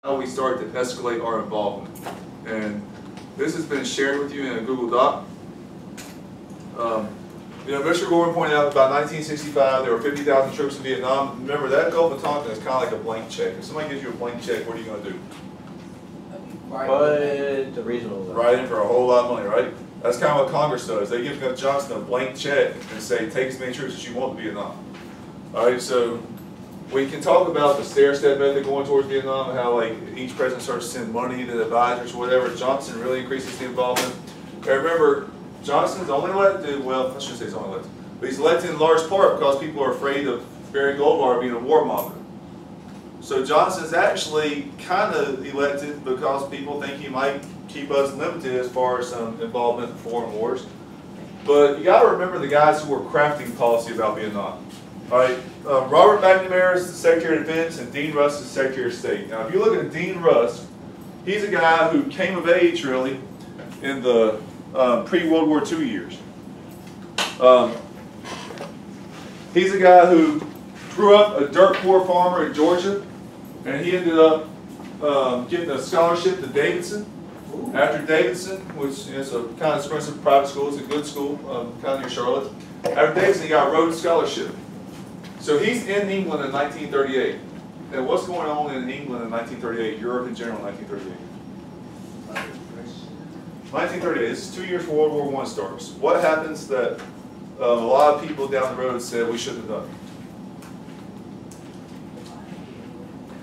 how we start to escalate our involvement. And this has been shared with you in a Google Doc. Mr. Gordon pointed out about 1965 there were 50,000 troops in Vietnam. Remember, that Gulf of Tonkin is kind of like a blank check. If somebody gives you a blank check, what are you going to do? Put the reasonable. Write in for a whole lot of money, right? That's kind of what Congress does. They give Johnson a blank check and say, take as many troops as you want to Vietnam. All right, so we can talk about the stair-step method going towards Vietnam and how like each president starts to send money to the advisors or whatever. Johnson really increases the involvement. And remember, Johnson's only elected, well, I shouldn't say he's only elected, but he's elected in large part because people are afraid of Barry Goldwater being a warmonger. So Johnson's actually kind of elected because people think he might keep us limited as far as some involvement in foreign wars. But you got to remember the guys who were crafting policy about Vietnam. All right, Robert McNamara is the Secretary of Defense and Dean Rusk is Secretary of State. Now, if you look at Dean Rusk, he's a guy who came of age really in the pre-World War II years. He's a guy who grew up a dirt poor farmer in Georgia, and he ended up getting a scholarship to Davidson. After Davidson, which is a kind of expensive private school, it's a good school, kind of near Charlotte. After Davidson, he got a Rhodes Scholarship. So he's in England in 1938. And what's going on in England in 1938, Europe in general in 1938? 1938, this is 2 years before World War I starts. What happens that a lot of people down the road said we shouldn't have done?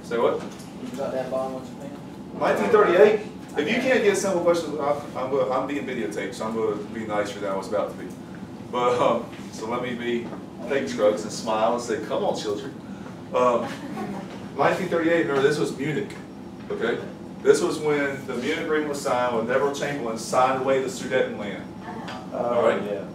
Say what? You got that bomb once again? 1938? If you can't get simple questions, I'm being videotaped, so I'm going to be nicer than I was about to be. But, so let me be fake Scruggs and smile and say, come on, children. 1938, remember, this was Munich, okay? This was when the Munich Agreement was signed, when Neville Chamberlain signed away the Sudetenland. All right? Yeah.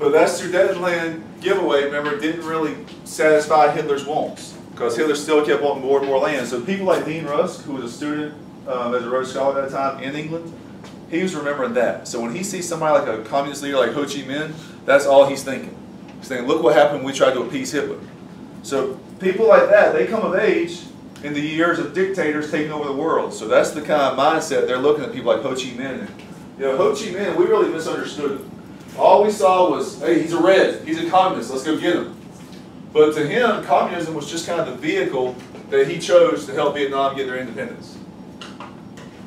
But that Sudetenland giveaway, remember, didn't really satisfy Hitler's wants, because Hitler still kept wanting more and more land. So people like Dean Rusk, who was a student as a Rhodes Scholar at the time in England, he was remembering that. So when he sees somebody like a communist leader like Ho Chi Minh, that's all he's thinking. He's thinking, look what happened when we tried to appease Hitler. So people like that, they come of age in the years of dictators taking over the world. So that's the kind of mindset they're looking at people like Ho Chi Minh. And, Ho Chi Minh, we really misunderstood him. All we saw was, hey, he's a red, he's a communist, let's go get him. But to him, communism was just kind of the vehicle that he chose to help Vietnam get their independence.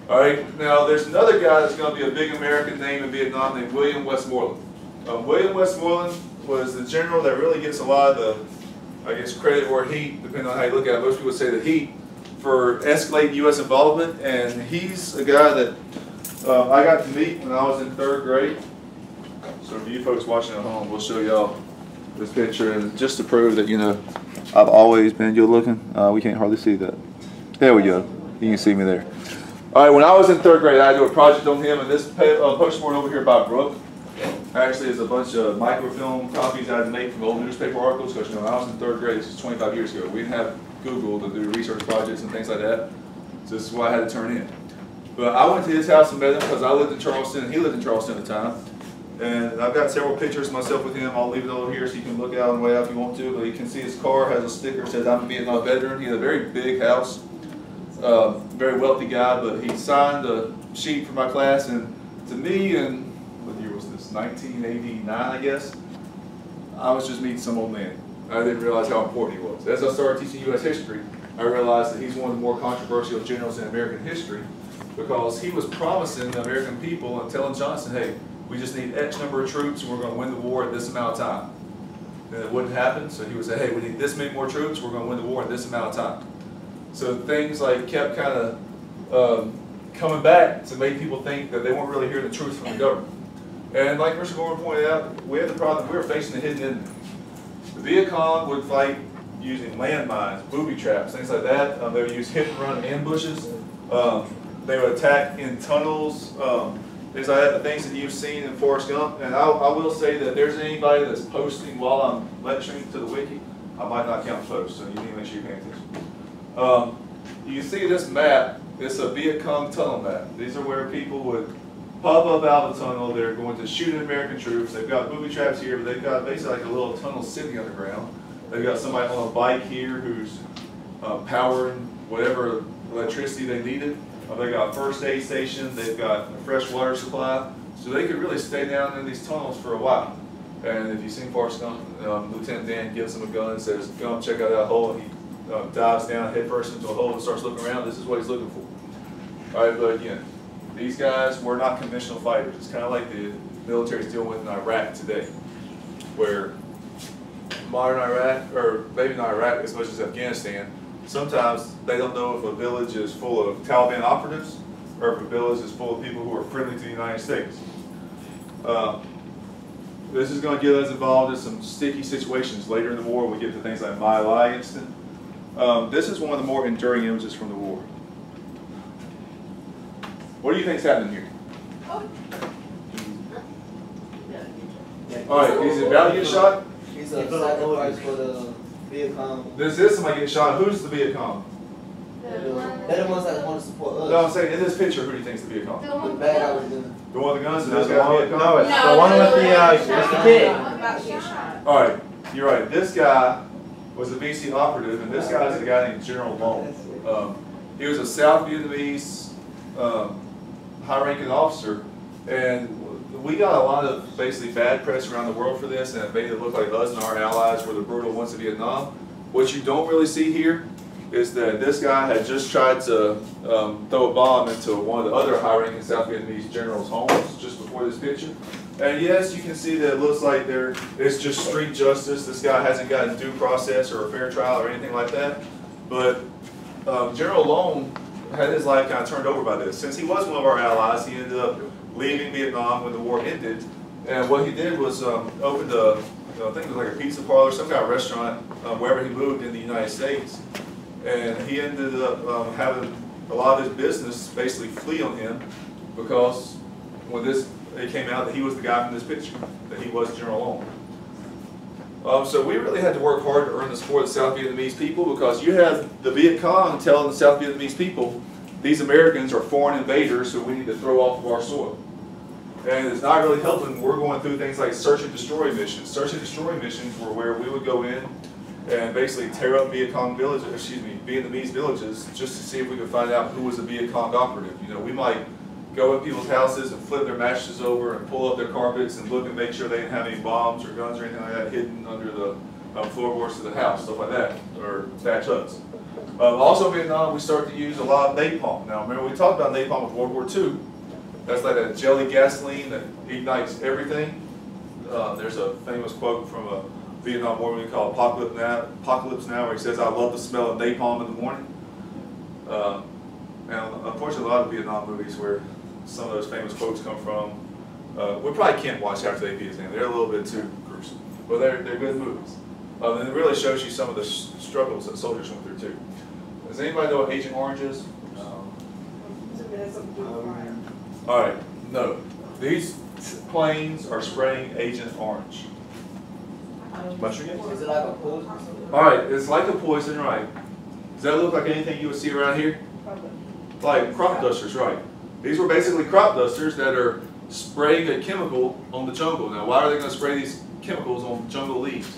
All right, now there's another guy that's going to be a big American name in Vietnam named William Westmoreland. William Westmoreland was the general that really gets a lot of the, I guess, credit or heat, depending on how you look at it. Most people say the heat for escalating U.S. involvement, and he's a guy that I got to meet when I was in 3rd grade. So for you folks watching at home, we'll show y'all this picture, and just to prove that, I've always been good looking. We can't hardly see that. There we go. You can see me there. All right, when I was in 3rd grade, I had to do a project on him, and this postboard over here by Brooke actually is a bunch of microfilm copies I had to make from old newspaper articles, because when I was in 3rd grade, this is 25 years ago, we didn't have Google to do research projects and things like that, so this is what I had to turn in. But I went to his house and met him because I lived in Charleston, and he lived in Charleston at the time. And I've got several pictures of myself with him. I'll leave it over here so you can look out on the way out if you want to. But you can see his car has a sticker that says, I'm a Vietnam veteran. He had a very big house, very wealthy guy. But he signed a sheet for my class. And to me, and what year was this, 1989, I guess, I was just meeting some old man. I didn't realize how important he was. As I started teaching U.S. history, I realized that he's one of the more controversial generals in American history, because he was promising the American people and telling Johnson, hey, we just need X number of troops and we're going to win the war in this amount of time. And it wouldn't happen, so he would say, hey, we need this many more troops, we're going to win the war in this amount of time. So things like kept kind of coming back to make people think that they weren't really hearing the truth from the government. And like Mr. Gordon pointed out, we had the problem that we were facing a hidden enemy. The Viet Cong would fight using landmines, booby traps, things like that. They would use hit-and-run ambushes. They would attack in tunnels. Things like that, the things that you've seen in Forrest Gump. And I will say that if there's anybody that's posting while I'm lecturing to the wiki, I might not count posts, so you need to make sure you're paying attention. You see this map, it's a Viet Cong tunnel map. These are where people would pop up out of the tunnel, they're going to shoot at American troops. They've got booby traps here, but they've got basically like a little tunnel sitting underground. They've got somebody on a bike here who's powering whatever electricity they needed. They got a first aid station, they've got a fresh water supply, so they could really stay down in these tunnels for a while. And if you've seen Forrest Gump, Lieutenant Dan gives him a gun and says, "Go check out that hole," and he dives down headfirst into a hole and starts looking around. This is what he's looking for. All right, but again, these guys were not conventional fighters. It's kind of like the military is dealing with in Iraq today, where modern Iraq, or maybe not Iraq as much as Afghanistan, sometimes they don't know if a village is full of Taliban operatives or if a village is full of people who are friendly to the United States. This is going to get us involved in some sticky situations later in the war. We get to things like My Lai incident. This is one of the more enduring images from the war. What do you think is happening here? All right, he's about to get shot. He's a sacrifice for the Vietcong. This is somebody getting shot. Who's the Vietcong? They're the ones that want to support us. No, I'm saying in this picture, who do you think is the Vietcong? The bad guy was in The one with the guns and this guy's Vietcong? No, it's the one with the kid. All right, you're right. This guy was a VC operative, and this guy is a guy named General Long. He was a South Vietnamese high-ranking officer, and we got a lot of basically bad press around the world for this, and it made it look like us and our allies were the brutal ones of Vietnam. What you don't really see here is that this guy had just tried to throw a bomb into one of the other high-ranking South Vietnamese generals' homes just before this picture. And yes, you can see that it looks like it's just street justice. This guy hasn't gotten due process or a fair trial or anything like that. But General Long had his life kind of turned over by this. Since he was one of our allies, he ended up leaving Vietnam when the war ended. And what he did was opened I think it was like a pizza parlor, some kind of restaurant, wherever he moved in the United States. And he ended up having a lot of his business basically flee on him because when it came out that he was the guy from this picture, that he was General Long. So we really had to work hard to earn the support of the South Vietnamese people, because you have the Viet Cong telling the South Vietnamese people, these Americans are foreign invaders, so we need to throw off of our soil. And it's not really helping. We're going through things like search and destroy missions. Search and destroy missions were where we would go in and basically tear up Vietnamese villages just to see if we could find out who was a Viet Cong operative. You know, we might go in people's houses and flip their mattresses over and pull up their carpets and look and make sure they didn't have any bombs or guns or anything like that hidden under the floorboards of the house, stuff like that, or thatch huts. Also in Vietnam, we started to use a lot of napalm. Now, remember we talked about napalm with World War II. That's like that jelly gasoline that ignites everything. There's a famous quote from a Vietnam War movie called Apocalypse Now, where he says, "I love the smell of napalm in the morning." And unfortunately, a lot of Vietnam movies where some of those famous quotes come from, we probably can't watch after they beat his name. They're a little bit too gruesome, but they're good movies. And it really shows you some of the struggles that soldiers went through too. Does anybody know what Agent Orange is? All right, no. These planes are spraying Agent Orange. Mustard gas? Is it like a poison? All right, it's like a poison, right? Does that look like anything you would see around here? Like crop dusters, right? These were basically crop dusters that are spraying a chemical on the jungle. Now, why are they going to spray these chemicals on jungle leaves?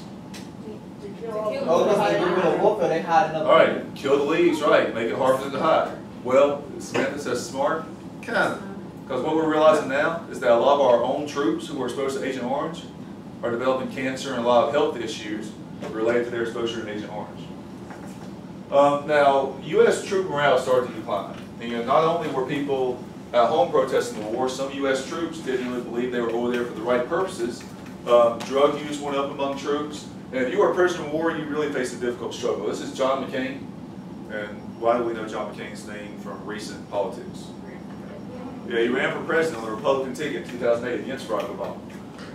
Oh, because they do warfare, they hide up. All right, kill the leaves, right? Make it hard for them to hide. Well, Samantha says smart, kind of. Because what we're realizing now is that a lot of our own troops who are exposed to Agent Orange are developing cancer and a lot of health issues related to their exposure to Agent Orange. Now, U.S. troop morale started to decline. And not only were people at home protesting the war, some U.S. troops didn't really believe they were over there for the right purposes. Drug use went up among troops. And if you were a prisoner of war, you really faced a difficult struggle. This is John McCain. And why do we know John McCain's name from recent politics? Yeah, he ran for president on the Republican ticket in 2008 against Barack Obama.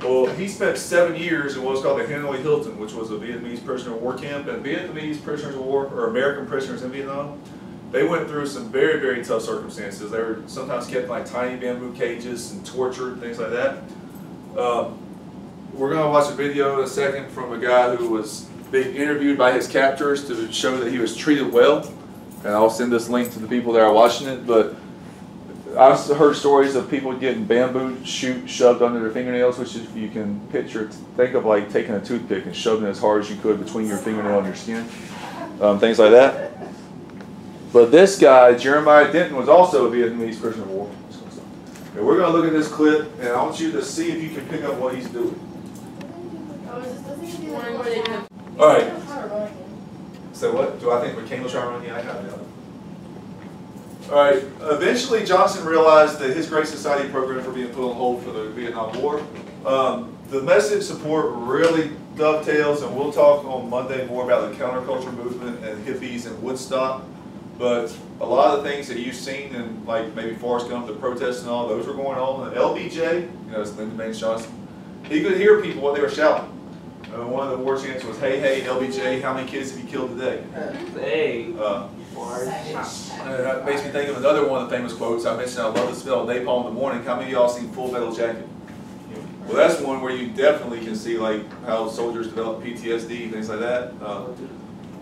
Well, he spent 7 years in what was called the Hanoi Hilton, which was a Vietnamese prisoner of war camp. And Vietnamese prisoners of war, or American prisoners in Vietnam, they went through some very, very tough circumstances. They were sometimes kept in like tiny bamboo cages and tortured, things like that. We're going to watch a video in a second from a guy who was being interviewed by his captors to show that he was treated well. And I'll send this link to the people that are watching it. But I've heard stories of people getting bamboo shoot shoved under their fingernails, which if you can picture, think of like taking a toothpick and shoving it as hard as you could between your fingernail and your skin. Things like that. But this guy, Jeremiah Denton, was also a Vietnamese prisoner of war. And we're going to look at this clip, and I want you to see if you can pick up what he's doing. All right. So what? Do I think McCain will try to run? Yeah, I got it. All right. Eventually, Johnson realized that his Great Society programs were being put on hold for the Vietnam War. The message support really dovetails, and we'll talk on Monday more about the counterculture movement and hippies and Woodstock. But a lot of the things that you've seen in, like maybe Forrest Gump, the protests and all, those were going on. And LBJ, you know, it's Lyndon Baines Johnson, he could hear people what they were shouting. One of the war chants was, "Hey, hey, LBJ, how many kids have you killed today?" Hey. That makes me think of another one of the famous quotes I mentioned. I love the smell of napalm in the morning. How many of y'all seen Full Metal Jacket? Well, that's one where you definitely can see like how soldiers develop PTSD, things like that.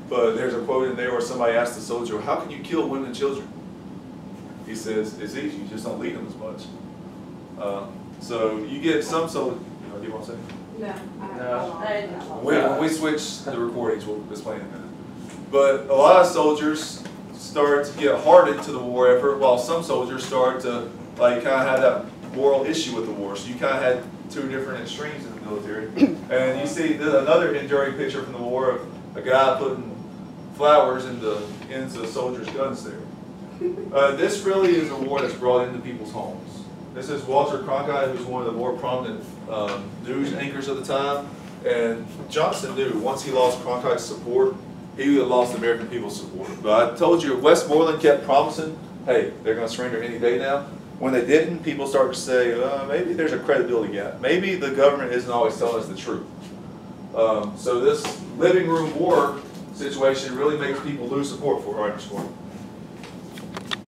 But there's a quote in there where somebody asked the soldier, "How can you kill women and children?" He says, "It's easy. You just don't lead them as much." So you get some soldiers. Do you want to say? No. When we switch the recordings, we'll explain in a minute. But a lot of soldiers start to get hardened to the war effort, while some soldiers start to like kind of have that moral issue with the war. So you kind of had two different extremes in the military. And you see another enduring picture from the war of a guy putting flowers into the ends of soldiers' guns there. This really is a war that's brought into people's homes. This is Walter Cronkite, who's one of the more prominent news anchors of the time. And Johnson knew once he lost Cronkite's support, he would have lost American people's support. But I told you, Westmoreland kept promising, hey, they're going to surrender any day now. When they didn't, people started to say, maybe there's a credibility gap. Maybe the government isn't always telling us the truth. So this living room war situation really makes people lose support for our squad.